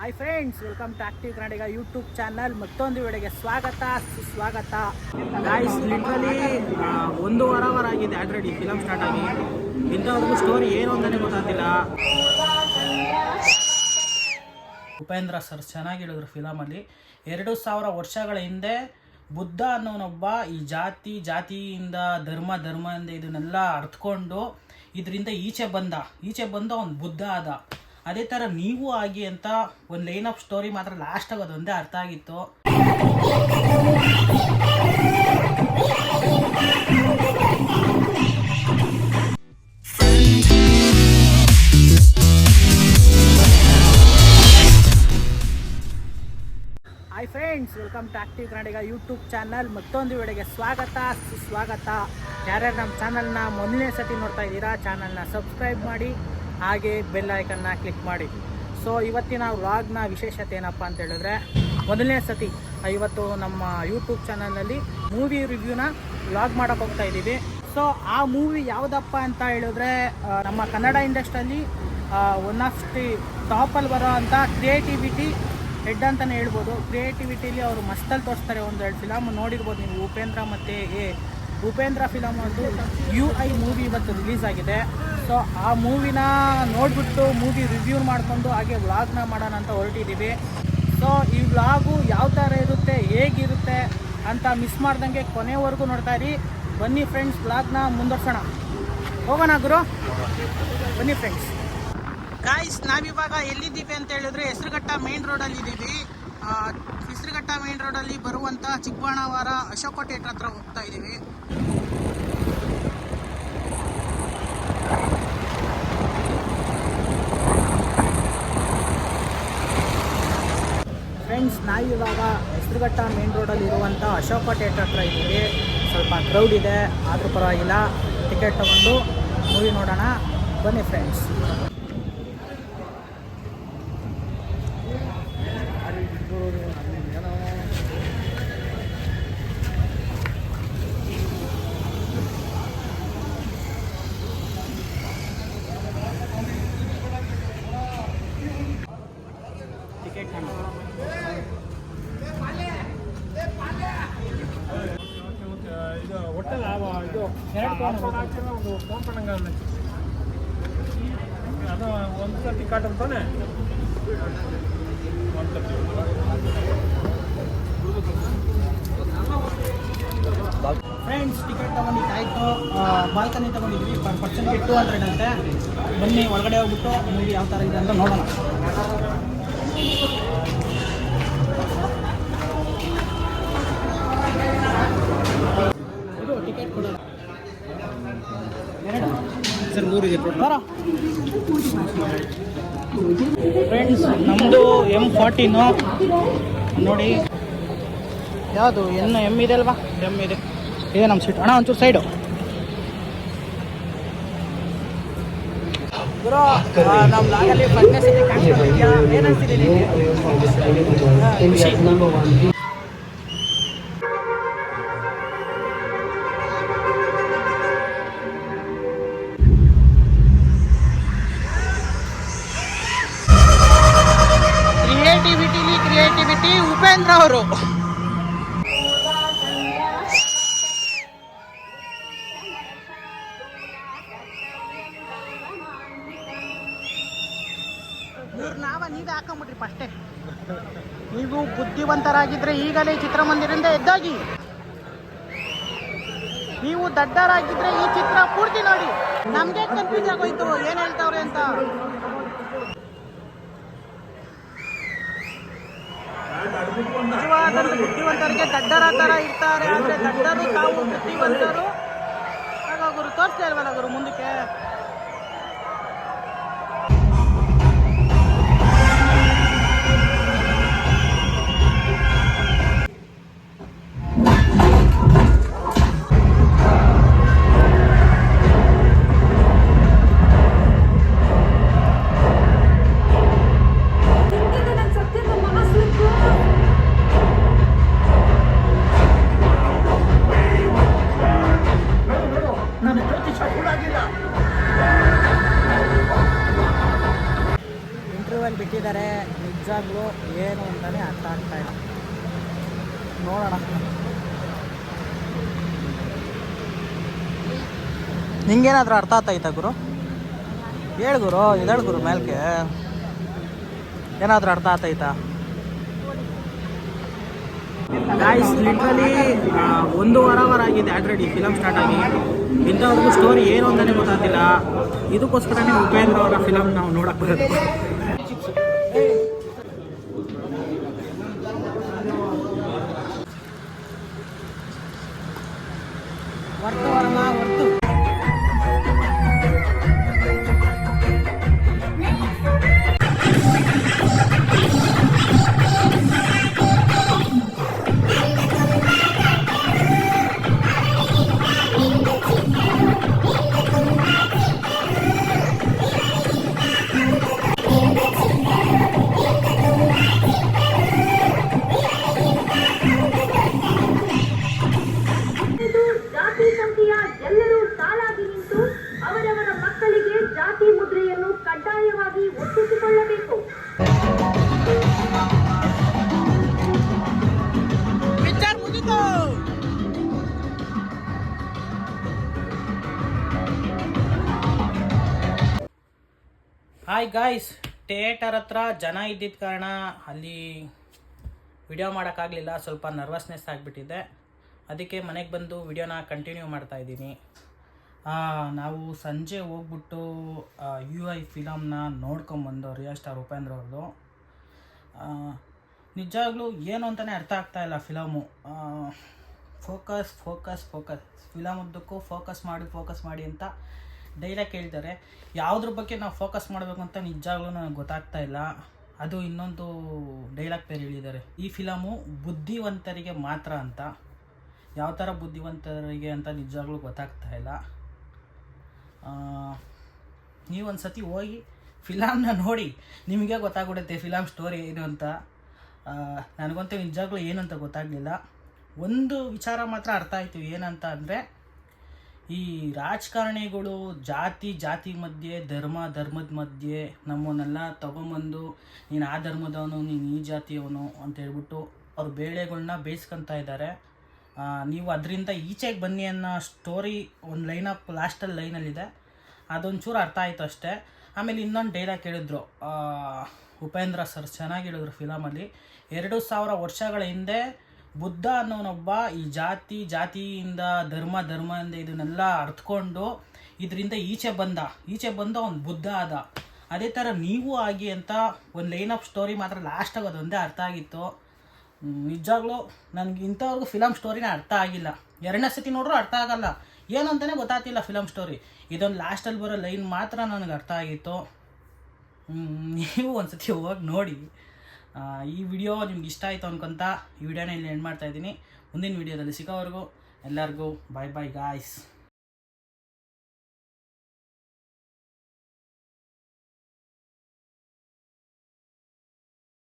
Hi friends, welcome to Active Kannadiga YouTube channel. ಮತ್ತೊಂದು ವಿಡಿಯೋಗೆ ಸ್ವಾಗತ ಸುಸ್ವಾಗತ. ಗಾಯ್ಸ್, ಲಿಟ್ರಲಿ 1.5 hour ಆಗಿದೆ ಆಲ್ರೆಡಿ ಫಿಲಮ್ ಸ್ಟಾರ್ಟ್ ಆಗಿ. ಇಂಥವ್ರಿಗೂ ಸ್ಟೋರಿ ಏನು ಅಂತಲೇ ಗೊತ್ತಾಗ್ತಿಲ್ಲ. ಉಪೇಂದ್ರ ಸರ್ ಚೆನ್ನಾಗಿ ಹೇಳಿದ್ರು ಫಿಲಮಲ್ಲಿ. 2000 ವರ್ಷಗಳ ಹಿಂದೆ ಬುದ್ಧ ಅನ್ನೋನೊಬ್ಬ ಈ ಜಾತಿಯಿಂದ ಧರ್ಮದಿಂದ ಇದನ್ನೆಲ್ಲ ಅರ್ಥಕೊಂಡು ಇದರಿಂದ ಈಚೆ ಬಂದ ಒಂದು ಬುದ್ಧ ಆದ. ಅದೇ ಥರ ನೀವು ಆಗಿ ಅಂತ ಒಂದು ಲೈನ್ ಆಫ್ ಸ್ಟೋರಿ ಮಾತ್ರ ಲಾಸ್ಟ್ ಆಗಿ ಅದೊಂದೇ ಅರ್ಥ ಆಗಿತ್ತು. Hi friends, welcome to Active Kannadiga YouTube channel. ಮತ್ತೊಂದು ವಿಡಿಯೋಗೆ ಸ್ವಾಗತ ಸುಸ್ವಾಗತ. ಯಾರ್ಯಾರು ನಮ್ಮ ಚಾನಲ್ನ ಮೊದಲನೇ ಸತಿ ನೋಡ್ತಾ ಇದ್ದೀರಾ, ಚಾನಲ್ನ ಸಬ್ಸ್ಕ್ರೈಬ್ ಮಾಡಿ, ಹಾಗೆ ಬೆಲ್ ಐಕನ್ನ ಕ್ಲಿಕ್ ಮಾಡಿ. ಸೊ ಇವತ್ತಿನ ವ್ಲಾಗ್ನ ವಿಶೇಷತೆ ಏನಪ್ಪ ಅಂತ ಹೇಳಿದ್ರೆ, ಮೊದಲನೇ ಸತಿ ಇವತ್ತು ನಮ್ಮ ಯೂಟ್ಯೂಬ್ ಚಾನಲ್ನಲ್ಲಿ ಮೂವಿ ರಿವ್ಯೂನ ವ್ಲಾಗ್ ಮಾಡೋಕೆ ಹೋಗ್ತಾ ಇದ್ದೀವಿ. ಸೊ ಆ ಮೂವಿ ಯಾವುದಪ್ಪ ಅಂತ ಹೇಳಿದ್ರೆ, ನಮ್ಮ ಕನ್ನಡ ಇಂಡಸ್ಟ್ರಿಯಲ್ಲಿ ಒನ್ ಆಫ್ ದಿ ಟಾಪಲ್ಲಿ ಬರೋ ಅಂಥ ಕ್ರಿಯೇಟಿವಿಟಿ ಹೆಡ್ ಅಂತಲೇ ಹೇಳ್ಬೋದು. ಕ್ರಿಯೇಟಿವಿಟಿಲಿ ಅವರು ಮಸ್ತಲ್ಲಿ ತೋರಿಸ್ತಾರೆ. 1-2 ಫಿಲಮ್ ನೋಡಿರ್ಬೋದು ನೀವು. ಉಪೇಂದ್ರ ಫಿಲಮ್ ಒಂದು UI ಮೂವಿ ಇವತ್ತು ರಿಲೀಸ್ ಆಗಿದೆ. ಸೊ ಆ ಮೂವಿನ ನೋಡಿಬಿಟ್ಟು ಮೂವಿ ರಿವ್ಯೂ ಮಾಡಿಕೊಂಡು ಹಾಗೆ ವ್ಲಾಗ್ನ ಮಾಡೋಣ ಅಂತ ಹೊರಟಿದ್ದೀವಿ. ಸೊ ಈ ವ್ಲಾಗು ಯಾವ ಥರ ಇರುತ್ತೆ, ಹೇಗಿರುತ್ತೆ ಅಂತ ಮಿಸ್ ಮಾಡ್ದಂಗೆ ಕೊನೆವರೆಗೂ ನೋಡ್ತಾ ಇರಿ. ಬನ್ನಿ ಫ್ರೆಂಡ್ಸ್, ವ್ಲಾಗ್ನ ಮುಂದುವರ್ಸೋಣ. ಹೋಗೋಣ ಗುರು, ಬನ್ನಿ ಫ್ರೆಂಡ್ಸ್. ಗಾಯ್ಸ್, ನಾವಿವಾಗ ಎಲ್ಲಿದ್ದೀವಿ ಅಂತ ಹೇಳಿದ್ರೆ ಹೆಸರುಘಟ್ಟ ಮೇನ್ ರೋಡಲ್ಲಿ ಇದ್ದೀವಿ. ಹೆಸರುಘಟ್ಟ ಮೇನ್ ರೋಡಲ್ಲಿ ಬರುವಂಥ ಚಿಕ್ಕಬಾಣಾವರ ಅಶೋಕ ಥಿಯೇಟರ್ ಹತ್ರ ಹೋಗ್ತಾ ಇದ್ದೀವಿ. ಫ್ರೆಂಡ್ಸ್, ನಾವಿವಾಗ ಹೆಸರುಘಟ್ಟ ಮೇನ್ ರೋಡಲ್ಲಿ ಇರುವಂಥ ಅಶೋಕ ಥಿಯೇಟರ್ ಹತ್ರ ಇದ್ದೀವಿ. ಸ್ವಲ್ಪ ಕ್ರೌಡ್ ಇದೆ, ಆದರೂ ಪರವಾಗಿಲ್ಲ. ಟಿಕೆಟ್ ತೊಗೊಂಡು ಮೂವಿ ನೋಡೋಣ, ಬನ್ನಿ ಫ್ರೆಂಡ್ಸ್. ಅದು 130 ಕಾಟ್ ಅಂತಾನೆ. ಫ್ರೆಂಡ್ಸ್, ಟಿಕೆಟ್ ತೊಗೊಂಡಿದ್ದಾಯಿತು. ಬಾಲ್ಕನಿ ತೊಗೊಂಡಿದ್ವಿ. ಪರ್ ಪರ್ಸನ್ಗೆ 200 ಅಂತೆ. ಬನ್ನಿ ಒಳಗಡೆ ಹೋಗ್ಬಿಟ್ಟು ಮೂವಿ ಯಾವ ಥರ ಇದೆ ಅಂತ ನೋಡೋಣ. ಇದು ಟಿಕೆಟ್ ಕೊಡೋಣ. ಸರ್ 3 ಇದೆ ಬರ. ಫ್ರೆಂಡ್ಸ್, ನಮ್ಮದು M14 ನೋಡಿ. ಯಾವುದು M ಇದೆ ಅಲ್ವಾ? M ಇದೆ ನಮ್ಮ ಸೀಟ್. ಅಣ್ಣ ಒಂಚೂರು ಸೈಡು. ಗುರು, ನಮ್ಮ ಲಾಗಲ್ಲಿ ಫಸ್ಟ್ನೇ ಸತಿ ಕಾಣಿಸ್ಕೊಂಡಿದ್ಯಾ? ಏನು ಅನಿಸ್ತಿದೆ ಖುಷಿ? ಕ್ರಿಯೇಟಿವಿಟಿ ಉಪೇಂದ್ರ ಅವರು. ನೀವೇ ಹಾಕೊಂಬಿಟ್ರಿ ಫಸ್ಟೇ. ನೀವು ಬುದ್ಧಿವಂತರಾಗಿದ್ದರೆ ಈಗಲೇ ಚಿತ್ರಮಂದಿರದಿಂದ ಎದ್ದಾಗಿ. ನೀವು ದಡ್ಡರಾಗಿದ್ದರೆ ಈ ಚಿತ್ರ ಪೂರ್ತಿ ನೋಡಿ. ನಮಗೆ ಕನ್ಫ್ಯೂಸ್ ಆಗೋಯ್ತು ಏನು ಹೇಳ್ತಾವ್ರೆ ಅಂತ. ನಿಜವಾದಂಥ ಬುದ್ಧಿವಂತರಿಗೆ ದಡ್ಡರ ಥರ ಇರ್ತಾರೆ, ಆದರೆ ದಡ್ಡರು ತಾವು ಬುದ್ಧಿವಂತರು. ಆಗ ಗುರು ತೋರಿಸ್ತಾ ಇಲ್ವಲ್ಲ ಗುರು ಮುಂದಕ್ಕೆ. ನಾನು ಜ್ಯೋತಿಷ ಕೂಡ ಆಗಿಲ್ಲ. ನಿಜವಾಗ್ಲೂ ಏನು ಅಂತಲೇ ಅರ್ಥ ಆಗ್ತಾಯಿಲ್ಲ. ನೋಡೋಣ. ನಿಂಗೇನಾದರೂ ಅರ್ಥ ಆಗ್ತಾಯ್ತಾ ಗುರು? ಹೇಳು ಗುರು, ಇದಳು ಗುರು ಮೇಲ್ಕೆ ಏನಾದರೂ ಅರ್ಥ ಆಗ್ತಾಯ್ತಾ? ಗಾಯ್ಸ್ ಲಿಟ್ರಲಿ 1.5 hour ಆಗಿದೆ ಆಲ್ರೆಡಿ ಫಿಲಮ್ ಸ್ಟಾರ್ಟ್ ಆಗಿ. ಇಂಥವ್ರಿಗೂ ಸ್ಟೋರಿ ಏನು ಅಂತಲೇ ಗೊತ್ತಾಗ್ತಿಲ್ಲ. ಇದಕ್ಕೋಸ್ಕರನೇ ಉಪೇಂದ್ರ ಅವರ ಫಿಲಮ್ ನಾವು ನೋಡಕ್ಕೆ ಬರೋದು. ವರ್ತು ವರಮ ವರ್ತು. ಜಾತಿ ಸಂಖ್ಯೆಯ ಎಲ್ಲರೂ ಸಾಲಾಗಿ ನಿಂತು ಅವರವರ ಮಕ್ಕಳಿಗೆ ಜಾತಿ ಮುದ್ರೆಯನ್ನು ಕಡ್ಡಾಯವಾಗಿ ಒಪ್ಪಿಸಿಕೊಳ್ಳಬೇಕು. ಹಾಯ್ ಗಾಯ್ಸ್, ಥಿಯೇಟರ್ ಹತ್ರ ಜನ ಇದ್ದಿದ್ದ ಕಾರಣ ಅಲ್ಲಿ ವಿಡಿಯೋ ಮಾಡೋಕ್ಕಾಗಲಿಲ್ಲ. ಸ್ವಲ್ಪ ನರ್ವಸ್ನೆಸ್ ಆಗಿಬಿಟ್ಟಿದೆ. ಅದಕ್ಕೆ ಮನೆಗೆ ಬಂದು ವಿಡಿಯೋನ ಕಂಟಿನ್ಯೂ ಮಾಡ್ತಾಯಿದ್ದೀನಿ. ನಾವು ಸಂಜೆ ಹೋಗ್ಬಿಟ್ಟು UI ಫಿಲಮ್ನ ನೋಡ್ಕೊಂಬಂದು ರಿಯಲ್ ಸ್ಟಾರ್ ಉಪೇಂದ್ರ ಅವ್ರದ್ದು. ನಿಜವಾಗ್ಲೂ ಏನು ಅಂತಲೇ ಅರ್ಥ ಆಗ್ತಾಯಿಲ್ಲ film. Focus focus focus film ಉದ್ದಕ್ಕೂ ಫೋಕಸ್ ಮಾಡಿ ಅಂತ ಡೈಲಾಗ್ ಹೇಳ್ತಾರೆ. ಯಾವುದ್ರ ಬಗ್ಗೆ ನಾವು ಫೋಕಸ್ ಮಾಡಬೇಕು ಅಂತ ನಿಜವಾಗ್ಲೂ ನನಗೆ ಗೊತ್ತಾಗ್ತಾ ಇಲ್ಲ. ಅದು ಇನ್ನೊಂದು ಡೈಲಾಗ್ ಬೇರೆ ಹೇಳಿದ್ದಾರೆ, ಈ ಫಿಲಮು ಬುದ್ಧಿವಂತರಿಗೆ ಮಾತ್ರ ಅಂತ. ಯಾವ ಥರ ಬುದ್ಧಿವಂತರಿಗೆ ಅಂತ ನಿಜವಾಗ್ಲೂ ಗೊತ್ತಾಗ್ತಾ ಇಲ್ಲ. ನೀವೊಂದು ಸತಿ ಹೋಗಿ ಫಿಲಮ್ನ ನೋಡಿ, ನಿಮಗೆ ಗೊತ್ತಾಗ್ಬಿಡುತ್ತೆ ಫಿಲಮ್ ಸ್ಟೋರಿ ಏನು ಅಂತ. ನನಗಂತೂ ನಿಜವಾಗ್ಲೂ ಏನು ಅಂತ ಗೊತ್ತಾಗಲಿಲ್ಲ. ಒಂದು ವಿಚಾರ ಮಾತ್ರ ಅರ್ಥ ಆಯಿತು, ಏನಂತ ಅಂದರೆ ಈ ರಾಜಕಾರಣಿಗಳು ಜಾತಿ ಮಧ್ಯೆ ಧರ್ಮದ ಮಧ್ಯೆ ನಮ್ಮನ್ನೆಲ್ಲ ತೊಗೊಂಬಂದು ನೀನು ಆ ಧರ್ಮದವನು, ನೀನು ಈ ಜಾತಿಯವನು ಅಂತ ಹೇಳ್ಬಿಟ್ಟು ಅವ್ರ ಬೇಳೆಗಳನ್ನ ಬೇಯಿಸ್ಕೊತಾ ಇದ್ದಾರೆ. ನೀವು ಅದರಿಂದ ಈಚೆಗೆ ಬನ್ನಿ ಅನ್ನೋ ಸ್ಟೋರಿ ಒಂದು ಲಾಸ್ಟಲ್ಲಿ ಲೈನಲ್ಲಿದೆ. ಅದೊಂಚೂರು ಅರ್ಥ ಆಯಿತು ಅಷ್ಟೇ. ಆಮೇಲೆ ಇನ್ನೊಂದು ಡೈಲಾಗ್ ಹೇಳಿದ್ರು ಉಪೇಂದ್ರ ಸರ್, ಚೆನ್ನಾಗಿ ಹೇಳಿದ್ರು ಫಿಲಮಲ್ಲಿ. 2000 ವರ್ಷಗಳ ಹಿಂದೆ ಬುದ್ಧ ಅನ್ನೋನೊಬ್ಬ ಈ ಜಾತಿಯಿಂದ ಧರ್ಮದಿಂದ ಇದನ್ನೆಲ್ಲ ಅರ್ಥಕೊಂಡು ಇದರಿಂದ ಈಚೆ ಬಂದ ಅವ್ನು ಬುದ್ಧ ಆದ. ಅದೇ ಥರ ನೀವು ಆಗಿ ಅಂತ ಒಂದು ಲೈನ್ ಆಫ್ ಸ್ಟೋರಿ ಮಾತ್ರ ಲಾಸ್ಟಾಗಿ ಅದೊಂದೇ ಅರ್ಥ ಆಗಿತ್ತು. ನಿಜವಾಗ್ಲೂ ನನಗೆ ಇಂಥವ್ರಿಗೂ ಫಿಲಮ್ ಸ್ಟೋರಿನ ಅರ್ಥ ಆಗಿಲ್ಲ. 2ನೇ ಸತಿ ನೋಡ್ರೂ ಅರ್ಥ ಆಗಲ್ಲ, ಏನು ಅಂತಲೇ ಗೊತ್ತಾಗ್ತಿಲ್ಲ ಫಿಲಮ್ ಸ್ಟೋರಿ. ಇದೊಂದು ಲಾಸ್ಟಲ್ಲಿ ಬರೋ ಲೈನ್ ಮಾತ್ರ ನನಗೆ ಅರ್ಥ ಆಗಿತ್ತು. ನೀವು ಒಂದು ಸತಿ ಹೋಗಿ ನೋಡಿ. ಈ ವಿಡಿಯೋ ನಿಮ್ಗೆ ಇಷ್ಟ ಆಯಿತು ಅನ್ಕೊಂತ ಈ ವಿಡಿಯೋನ ಇಲ್ಲಿ ಎಂಡ್ ಮಾಡ್ತಾಯಿದ್ದೀನಿ. ಮುಂದಿನ ವಿಡಿಯೋದಲ್ಲಿ ಸಿಗೋವರೆಗೂ ಎಲ್ಲರಿಗೂ ಬಾಯ್ ಗಾಯ್ಸ್.